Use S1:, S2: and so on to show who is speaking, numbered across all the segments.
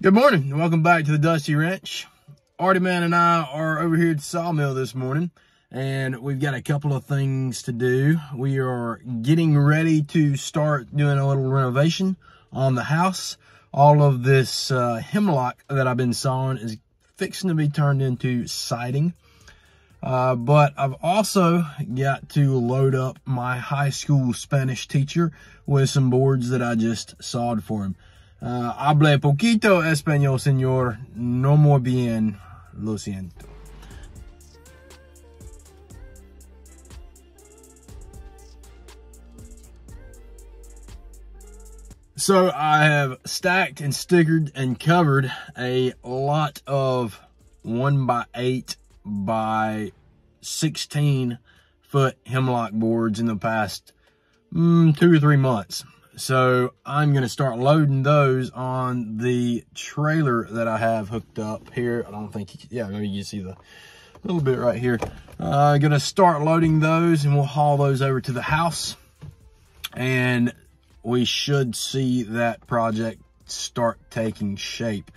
S1: Good morning and welcome back to the Dusty Ranch. Artie Man and I are over here at the sawmill this morning and we've got a couple of things to do. We are getting ready to start doing a little renovation on the house. All of this hemlock that I've been sawing is fixing to be turned into siding. But I've also got to load up my high school Spanish teacher with some boards that I just sawed for him. Hable poquito español, señor. No muy bien. Lo siento. So I have stacked and stickered and covered a lot of 1x8 by 16 foot hemlock boards in the past 2 or 3 months. So I'm going to start loading those on the trailer that I have hooked up here. I don't think, maybe you can see the little bit right here. I'm going to start loading those and we'll haul those over to the house. And we should see that project start taking shape.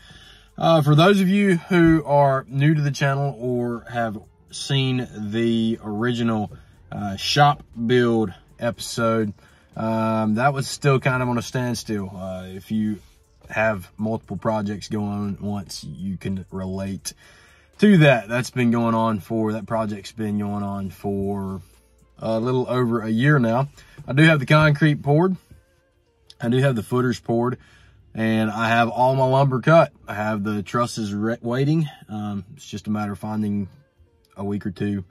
S1: For those of you who are new to the channel or have seen the original shop build episode, that was still kind of on a standstill. If you have multiple projects going on at once, you can relate to that. That project's been going on for a little over a year now. I do have the concrete poured. I do have the footers poured, and I have all my lumber cut. I have the trusses waiting. It's just a matter of finding a week or two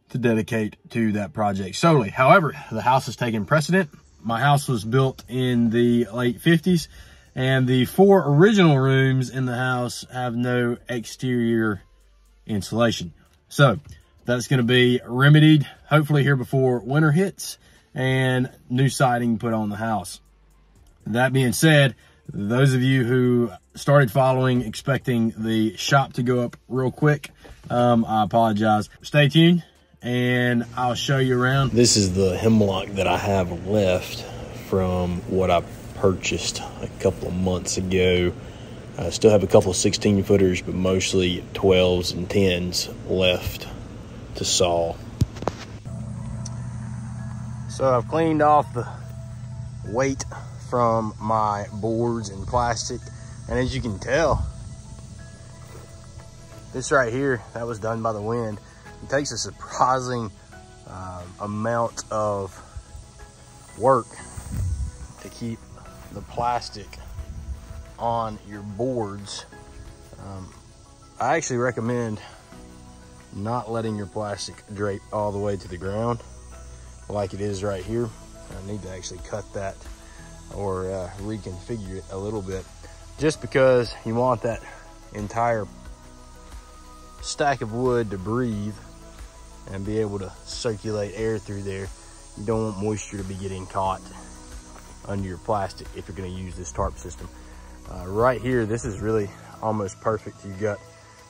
S1: to dedicate to that project solely. However, the house has taken precedent. My house was built in the late 50s, and the 4 original rooms in the house have no exterior insulation. So that's going to be remedied, hopefully here before winter hits, and new siding put on the house. That being said, those of you who started following expecting the shop to go up real quick, I apologize. Stay tuned and I'll show you around. This is the hemlock that I have left from what I purchased a couple of months ago. I still have a couple of 16 footers, but mostly 12s and 10s left to saw. So I've cleaned off the weight from my boards and plastic, and as you can tell, this right here, that was done by the wind. It takes a surprising amount of work to keep the plastic on your boards. I actually recommend not letting your plastic drape all the way to the ground like it is right here. I need to actually cut that or reconfigure it a little bit, just because you want that entire stack of wood to breathe and be able to circulate air through there. You don't want moisture to be getting caught under your plastic if you're going to use this tarp system. Right here, this is really almost perfect. You've got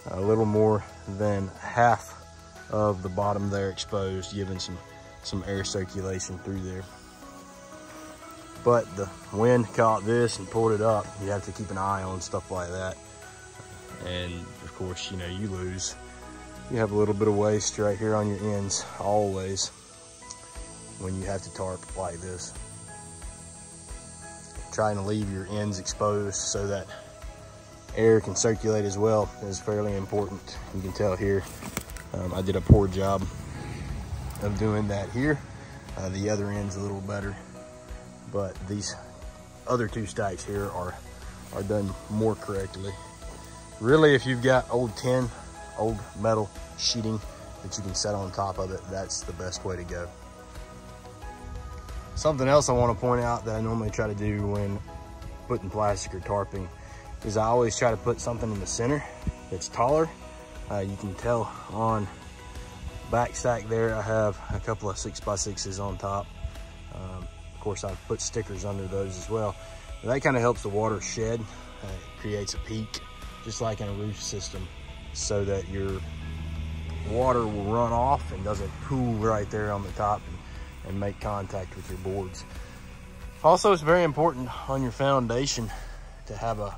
S1: a little more than half of the bottom there exposed, giving some air circulation through there. But the wind caught this and pulled it up. You have to keep an eye on stuff like that. And of course, you know, you lose. You have a little bit of waste right here on your ends, always, when you have to tarp like this. Trying to leave your ends exposed so that air can circulate as well is fairly important. You can tell here, I did a poor job of doing that here. The other end's a little better, but these other 2 stacks here are done more correctly. Really, if you've got old tin, old metal sheeting that you can set on top of it, that's the best way to go. Something else I want to point out that I normally try to do when putting plastic or tarping is I always try to put something in the center that's taller. You can tell on back stack there, I have a couple of 6x6s on top. Of course, I've put stickers under those as well. And that kind of helps the water shed. It creates a peak, just like in a roof system, so that your water will run off and doesn't pool right there on the top and make contact with your boards. Also, it's very important on your foundation to have a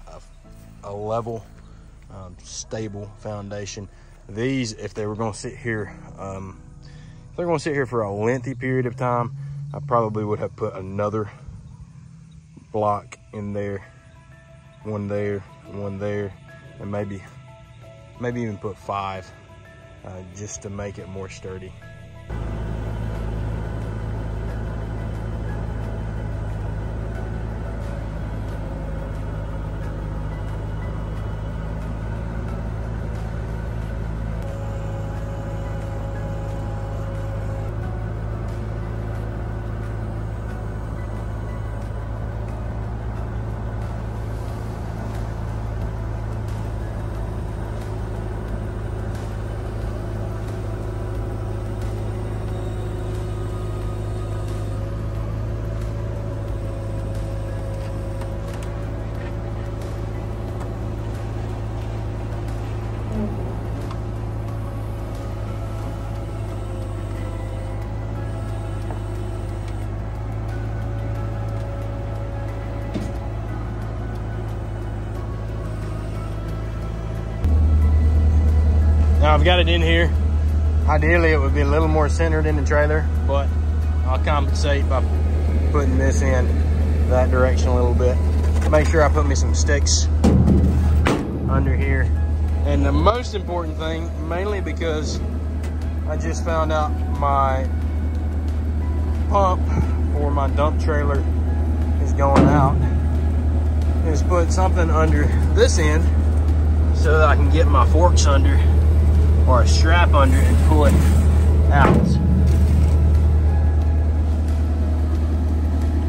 S1: a level, stable foundation. These, if they were going to sit here, if they're going to sit here for a lengthy period of time, I probably would have put another block in there, one there, and maybe even put 5, just to make it more sturdy. Now I've got it in here. Ideally it would be a little more centered in the trailer, but I'll compensate by putting this in that direction a little bit. Make sure I put me some sticks under here. And the most important thing, mainly because I just found out my pump for my dump trailer is going out, is put something under this end so that I can get my forks under, or a strap under, and pull it out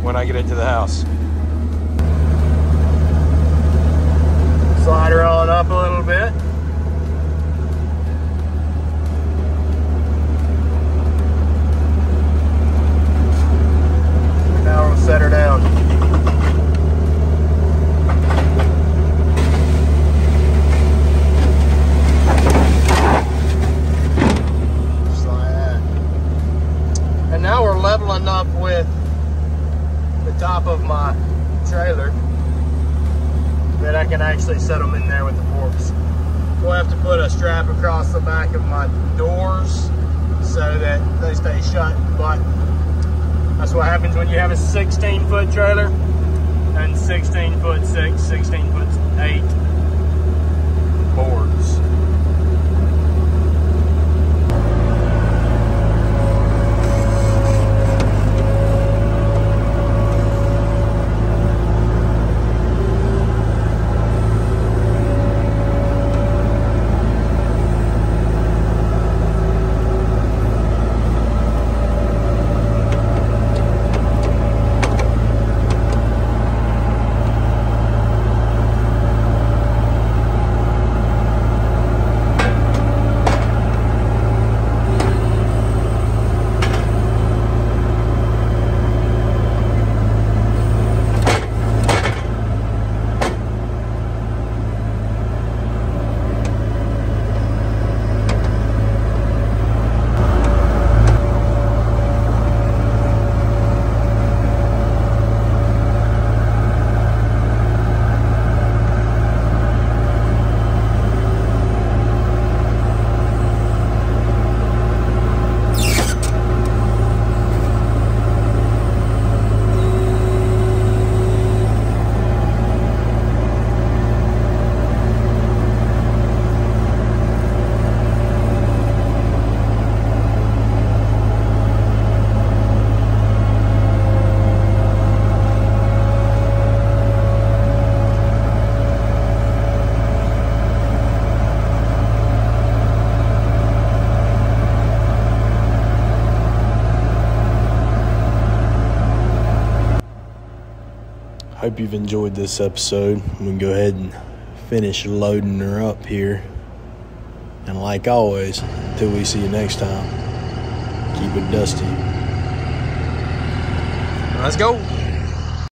S1: when I get it to the house. Slide her on up a little bit. Now we'll set her down. Leveling up with the top of my trailer that I can actually set them in there with the forks. We'll have to put a strap across the back of my doors so that they stay shut, but that's what happens when you have a 16-foot trailer and 16'6", 16'8" boards. Hope you've enjoyed this episode. We can go ahead and finish loading her up here. And like always, until we see you next time, keep it dusty. Let's go.